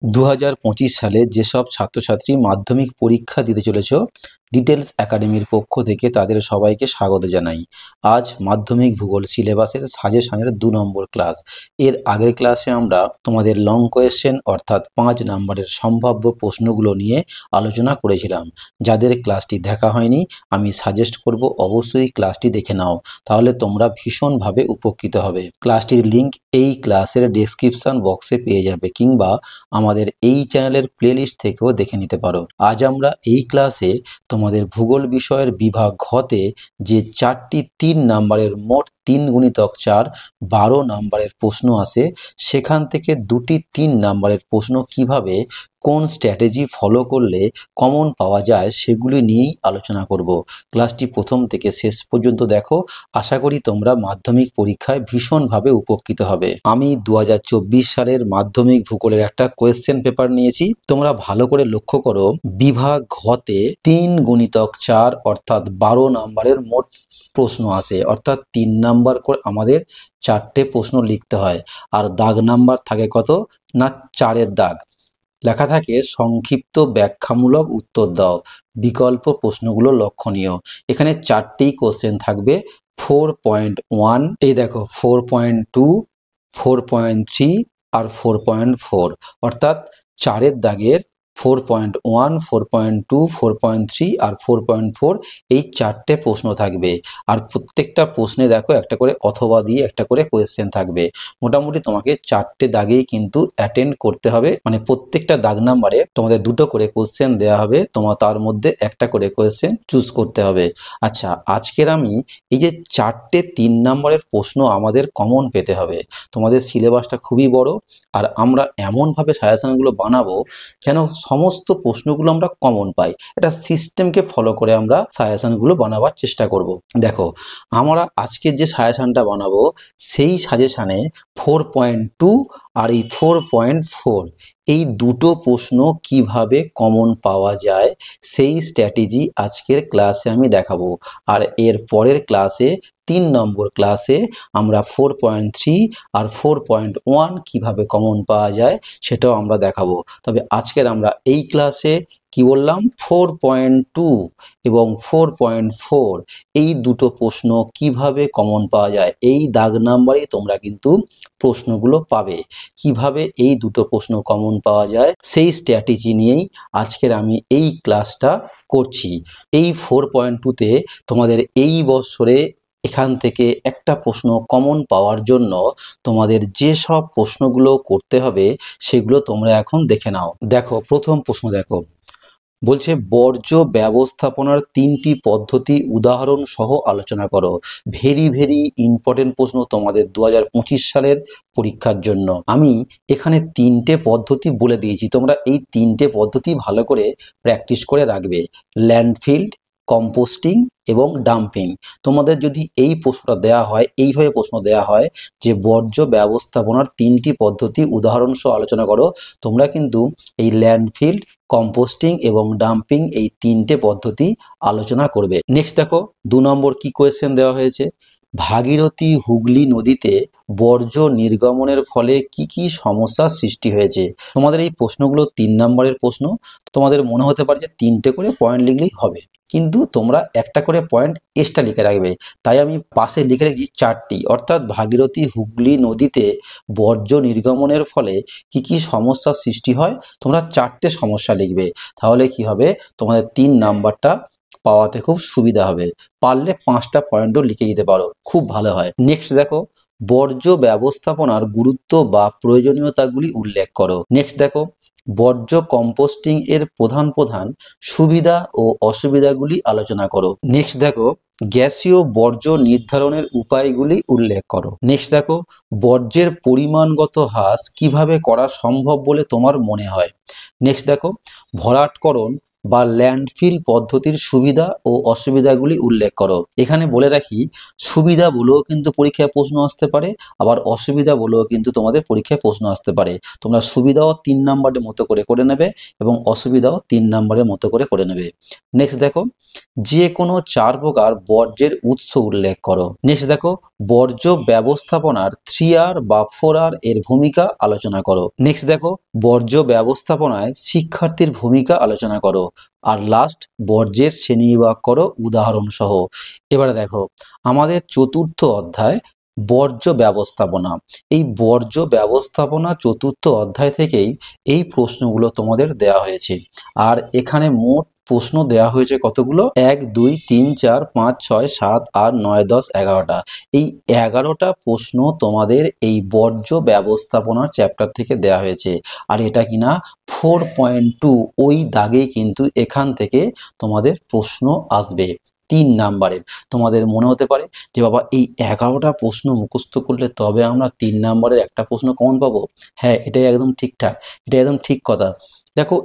2025 সালে যেসব ছাত্রছাত্রী মাধ্যমিক পরীক্ষা দিতে চলেছ, ডিটেলস একাডেমির পক্ষ থেকে তাদের সবাইকে স্বাগত জানাই। আজ মাধ্যমিক ভূগোল সিলেবাসের সাজেশনের 2 নম্বর ক্লাস। এর আগের ক্লাসে আমরা তোমাদের লং কোয়েশ্চেন অর্থাৎ 5 নম্বরের সম্ভাব্য প্রশ্নগুলো নিয়ে আলোচনা করেছিলাম। যাদের ক্লাসটি দেখা হয়নি, আমি সাজেস্ট করব অবশ্যই ক্লাসটি দেখে নাও, তাহলে তোমরা ভীষণভাবে উপকৃত হবে। ক্লাসটির লিঙ্ক এই ক্লাসের ডেসক্রিপশন বক্সে পেয়ে যাবে, কিংবা আমাদের এই চ্যানেলের প্লেলিস্ট থেকেও দেখে নিতে পারো। আজ আমরা এই ক্লাসে তোমাদের ভূগোল বিষয়ের বিভাগ ঘতে যে 4টি 3 নম্বরের মোট 3 গুণিতক 4 12 নম্বরের প্রশ্ন আসে, সেখান থেকে 2টি 3 নম্বরের প্রশ্ন কিভাবে কোন স্ট্র্যাটেজি ফলো করলে কমন পাওয়া যায় সেগুলি নিয়েই আলোচনা করব। ক্লাসটি প্রথম থেকে শেষ পর্যন্ত দেখো, আশা করি তোমরা মাধ্যমিক পরীক্ষায় ভীষণভাবে উপকৃত হবে। আমি 2024 সালের মাধ্যমিক ভূগোলের একটা কোয়েশ্চেন পেপার নিয়েছি, তোমরা ভালো করে লক্ষ্য করো। বিভাগ ঘতে 3 গুণিতক 4 অর্থাৎ 12 নম্বরের মোট প্রশ্ন আসে, অর্থাৎ 3 নাম্বার করে আমাদের 4টে প্রশ্ন লিখতে হয়। আর দাগ নাম্বার থাকে কত না, 4-এর দাগ লেখা থাকে সংক্ষিপ্ত ব্যাখ্যামূলক উত্তর দাও, বিকল্প প্রশ্নগুলো লক্ষণীয়। এখানে 4টেই কোশ্চেন থাকবে। 4.1, এই দেখো 4.2, 4.3 আর 4.4, অর্থাৎ 4-এর দাগের 4.1, 4.2, 4.3 আর 4.4 এই 4টে প্রশ্ন থাকবে। আর প্রত্যেকটা প্রশ্নে দেখো একটা করে অথবা দিয়ে একটা করে কোয়েশ্চেন থাকবে। মোটামুটি তোমাকে 4টে দাগেই কিন্তু অ্যাটেন্ড করতে হবে, মানে প্রত্যেকটা দাগ নাম্বারে তোমাদের 2টো করে কোয়েশ্চেন দেওয়া হবে, তোমার তার মধ্যে একটা করে কোয়েশ্চেন চুজ করতে হবে। আচ্ছা, আজকের আমি এই যে 4টে 3 নম্বরের প্রশ্ন আমাদের কমন পেতে হবে। তোমাদের সিলেবাসটা খুবই বড়, আর আমরা এমনভাবে সাজেশনগুলো বানাবো যেন সমস্ত প্রশ্নগুলো আমরা কমন পাই। এটা সিস্টেমকে ফলো করে আমরা সাজেশনগুলো বানাবার চেষ্টা করব। দেখো, আমরা আজকের যে সাজেশনটা বানাবো সেই সাজেশনে 4.2 আর এই 4.4 এই দুটো প্রশ্ন কিভাবে কমন পাওয়া যায় সেই স্ট্র্যাটেজি আজকের ক্লাসে আমি দেখাবো। আর এর পরের ক্লাসে 3 নম্বর ক্লাসে আমরা 4.3 আর 4.1 কিভাবে কমন পাওয়া যায় সেটাও আমরা দেখাবো। তবে আজকের আমরা এই ক্লাসে কি বললাম, 4.2 এবং 4.4 এই দুটো প্রশ্ন কিভাবে কমন পাওয়া যায়, এই দাগ নাম্বারেই তোমরা কিন্তু প্রশ্নগুলো পাবে। কিভাবে এই দুটো প্রশ্ন কমন পাওয়া যায় সেই স্ট্র্যাটেজি নিয়েই আজকের আমি এই ক্লাসটা করছি। এই 4.2তে তোমাদের এই বছরে এখান থেকে একটা প্রশ্ন কমন পাওয়ার জন্য তোমাদের যে সব প্রশ্নগুলো করতে হবে সেগুলো তোমরা এখন দেখে নাও। দেখো, প্রথম প্রশ্ন দেখো, বলছে বর্জ্য ব্যবস্থাপনার 3টি পদ্ধতি উদাহরণ সহ আলোচনা করো। ভেরি ভেরি ইম্পর্টেন্ট প্রশ্ন তোমাদের 2025 সালের পরীক্ষার জন্য। আমি এখানে 3টে পদ্ধতি বলে দিয়েছি, তোমরা এই 3টে পদ্ধতি ভালো করে প্র্যাকটিস করে রাখবে। ল্যান্ডফিল্ড, কম্পোস্টিং এবং ডাম্পিং। তোমাদের যদি এই প্রশ্নটা দেওয়া হয়, এইভাবে প্রশ্ন দেওয়া হয় যে বর্জ্য ব্যবস্থাপনার 3টি পদ্ধতি উদাহরণ সহ আলোচনা করো, তোমরা কিন্তু এই ল্যান্ডফিল্ড, কম্পোস্টিং এবং ডাম্পিং এই 3টে পদ্ধতি আলোচনা করবে। নেক্সট দেখো, 2 নম্বর কি কোয়েশ্চেন দেওয়া হয়েছে, ভাগীরথী হুগলি নদীতে বর্জ্য নির্গমনের ফলে কি কি সমস্যার সৃষ্টি হয়েছে। তোমাদের এই প্রশ্নগুলো 3 নম্বরের প্রশ্ন। তোমাদের মনে হতে পারে যে 3টে করে পয়েন্ট লিখলেই হবে, কিন্তু তোমরা একটা করে পয়েন্ট এক্সট্রা লিখে রাখবে। তাই আমি পাশে লিখে রেখেছি 4টি, অর্থাৎ ভাগীরথী হুগলি নদীতে বর্জ্য নির্গমনের ফলে কি কি সমস্যার সৃষ্টি হয়, তোমরা 4টে সমস্যা লিখবে। তাহলে কি হবে, তোমাদের 3 নাম্বারটা পাওয়াতে খুব সুবিধা হবে। পারলে 5টা পয়েন্টও লিখে দিতে পারো, খুব ভালো হয়। নেক্সট দেখো, বর্জ্য ব্যবস্থাপনার গুরুত্ব বা প্রয়োজনীয়তাগুলি উল্লেখ করো। নেক্সট দেখো, বর্জ্য কম্পোস্টিং এর প্রধান প্রধান সুবিধা ও অসুবিধাগুলি আলোচনা করো। নেক্সট দেখো, গ্যাসীয় বর্জ্য নির্ধারণের উপায়গুলি উল্লেখ করো। নেক্সট দেখো, বর্জ্যের পরিমাণগত হ্রাস কিভাবে করা সম্ভব বলে তোমার মনে হয়। নেক্সট দেখো, ভরাটকরণ বা ল্যান্ডফিল পদ্ধতির সুবিধা ও অসুবিধাগুলি উল্লেখ করো। এখানে বলে রাখি, সুবিধা বলেও কিন্তু পরীক্ষায় প্রশ্ন আসতে পারে, আবার অসুবিধা বলেও কিন্তু তোমাদের পরীক্ষায় প্রশ্ন আসতে পারে। তোমরা সুবিধাও 3 নাম্বারের মতো করে নেবে এবং অসুবিধাও 3 নাম্বারের মতো করে নেবে। নেক্সট দেখো, যে কোনো 4 প্রকার বর্জ্যের উৎস উল্লেখ করো। নেক্সট দেখো, বর্জ্য ব্যবস্থাপনার 3R বা 4R এর ভূমিকা আলোচনা করো। নেক্সট দেখো, বর্জ্য ব্যবস্থাপনায় শিক্ষার্থীর ভূমিকা আলোচনা করো। আর লাস্ট, বর্জ্যের শ্রেণীবিভাগ করো উদাহরণ সহ। এবারে দেখো, আমাদের চতুর্থ অধ্যায় বর্জ্য ব্যবস্থাপনা। এই বর্জ্য ব্যবস্থাপনা চতুর্থ অধ্যায় থেকেই এই প্রশ্নগুলো তোমাদের দেওয়া হয়েছে। আর এখানে মোট প্রশ্ন দেওয়া হয়েছে কতগুলো? 1, 2, 3, 4, 5, 6, 7, 8, 9, 10, 11টা। এই 11টা প্রশ্ন তোমাদের এই বর্জ্য ব্যবস্থাপনার চ্যাপ্টার থেকে দেওয়া হয়েছে। আর এটা কিনা 4.2, ওই দাগেই কিন্তু এখান থেকে তোমাদের প্রশ্ন আসবে 3 নাম্বারের। তোমাদের মনে হতে পারে যে বাবা এই 11টা প্রশ্ন মুখস্থ করলে তবে আমরা 3 নাম্বারের একটা প্রশ্ন কমন পাবো। হ্যাঁ, এটাই একদম ঠিকঠাক, এটা একদম ঠিক কথা। দেখো,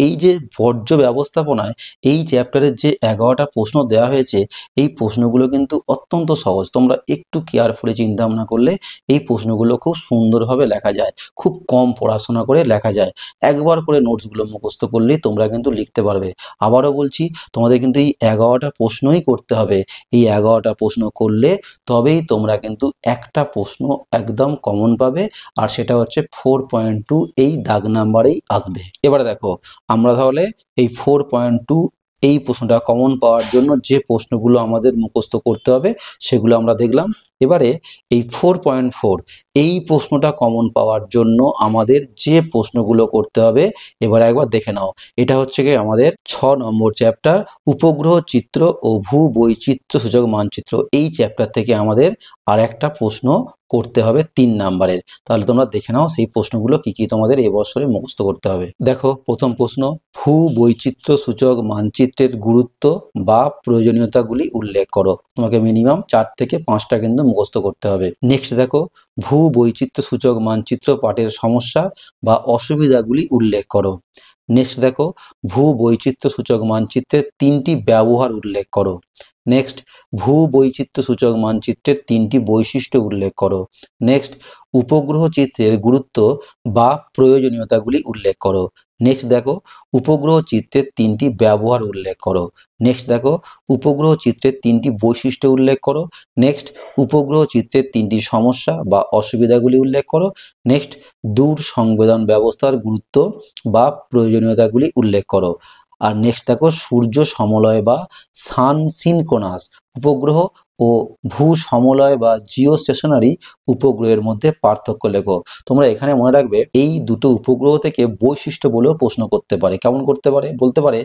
এই যে বর্জ্য ব্যবস্থাপনায় এই চ্যাপ্টারের যে 11টা প্রশ্ন দেওয়া হয়েছে, এই প্রশ্নগুলো কিন্তু অত্যন্ত সহজ। তোমরা একটু কেয়ারফুলি চিন্তা ভাবনা করলে এই প্রশ্নগুলো খুব সুন্দরভাবে লেখা যায়, খুব কম পড়াশোনা করে লেখা যায়। একবার করে নোটসগুলো মুখস্থ করলেই তোমরা কিন্তু লিখতে পারবে। আবারও বলছি, তোমাদের কিন্তু এই 11টা প্রশ্নই করতে হবে। এই 11টা প্রশ্ন করলে তবেই তোমরা কিন্তু একটা প্রশ্ন একদম কমন পাবে, আর সেটা হচ্ছে 4.2 এই দাগ নাম্বারেই আসবে। এবারে দেখো, আমরা তাহলে এই 4.2 এই প্রশ্নটা কমন পাওয়ার জন্য যে প্রশ্নগুলো আমাদের মুখস্থ করতে হবে সেগুলো আমরা দেখলাম। এবারে এই 4.4 এই প্রশ্নটা কমন পাওয়ার জন্য আমাদের যে প্রশ্নগুলো করতে হবে এবার একবার দেখে নাও। এটা হচ্ছে কি আমাদের 6 নম্বর চ্যাপ্টার, উপগ্রহ চিত্র ও ভূ বৈচিত্র্য সূচক মানচিত্র। এই চ্যাপ্টার থেকে আমাদের আর একটা প্রশ্ন করতে হবে 3 নাম্বারের। তাহলে তোমরা দেখে নাও সেই প্রশ্নগুলো কি কি তোমাদের এবছরে মুখস্থ করতে হবে। দেখো, প্রথম প্রশ্ন, ভূ বৈচিত্র্য সূচক মানচিত্রের গুরুত্ব বা প্রয়োজনীয়তাগুলি উল্লেখ করো। তোমাকে মিনিমাম 4 থেকে 5টা কিন্তু মুখস্থ করতে হবে। নেক্সট দেখো, ভূ বৈচিত্র্য সূচক মানচিত্র পাঠের সমস্যা বা অসুবিধাগুলি উল্লেখ করো। নেক্সট দেখো, ভূ বৈচিত্র্য সূচক মানচিত্রের 3টি ব্যবহার উল্লেখ করো। নেক্সট, ভূ বৈচিত্র্য সূচক মানচিত্রের 3টি বৈশিষ্ট্য উল্লেখ করো। নেক্সট, উপগ্রহ চিত্রের গুরুত্ব বা প্রয়োজনীয়তাগুলি উল্লেখ করো। নেক্সট দেখো, উপগ্রহ চিত্রের 3টি ব্যবহার উল্লেখ করো। নেক্সট দেখো, উপগ্রহ চিত্রের 3টি বৈশিষ্ট্য উল্লেখ করো। নেক্সট, উপগ্রহ চিত্রের 3টি সমস্যা বা অসুবিধাগুলি উল্লেখ করো। নেক্সট, দূর সংবেদন ব্যবস্থার গুরুত্ব বা প্রয়োজনীয়তাগুলি উল্লেখ করো। আর নেক্সট দেখো, সূর্য সমলয় বা সান সিনক্রোনাস উপগ্রহ ও ভূ সমলয় বা জিও স্টেশনারি উপগ্রহের মধ্যে পার্থক্য লেখো। তোমরা এখানে মনে রাখবে, এই দুটো উপগ্রহ থেকে বৈশিষ্ট্য বলেও প্রশ্ন করতে পারে। কেমন করতে পারে? বলতে পারে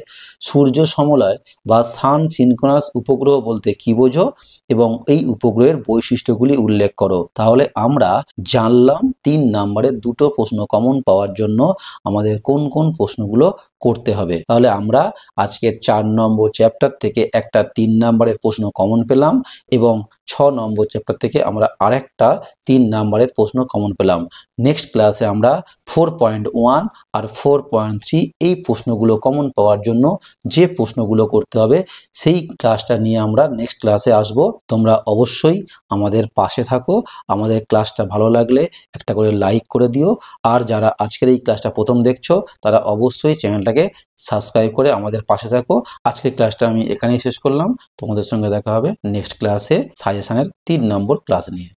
সূর্য সমলয় বা সান সিনক্রোনাস উপগ্রহ বলতে কি বোঝো এবং এই উপগ্রহের বৈশিষ্ট্যগুলি উল্লেখ করো। তাহলে আমরা জানলাম 3 নাম্বারের দুটো প্রশ্ন কমন পাওয়ার জন্য আমাদের কোন কোন প্রশ্নগুলো করতে হবে। তাহলে আমরা আজকের 4 নম্বর চ্যাপ্টার থেকে একটা 3 নাম্বারের প্রশ্ন কমন পেলাম এবং 6 নম্বর চ্যাপ্টার থেকে আমরা আরেকটা 3 নাম্বারের প্রশ্ন কমন পেলাম। নেক্সট ক্লাসে আমরা 4.1 আর 4.3 এই প্রশ্নগুলো কমন পাওয়ার জন্য যে প্রশ্নগুলো করতে হবে সেই ক্লাসটা নিয়ে আমরা নেক্সট ক্লাসে আসব। তোমরা অবশ্যই আমাদের পাশে থাকো। আমাদের ক্লাসটা ভালো লাগলে একটা করে লাইক করে দিও। আর যারা আজকের এই ক্লাসটা প্রথম দেখছো তারা অবশ্যই চ্যানেলটাকে সাবস্ক্রাইব করে আমাদের পাশে থাকো। আজকের ক্লাসটা আমি এখানেই শেষ করলাম। তোমাদের সঙ্গে দেখা হবে নেক্সট ক্লাসে সাজেশনের 3 নম্বর ক্লাস নিয়ে।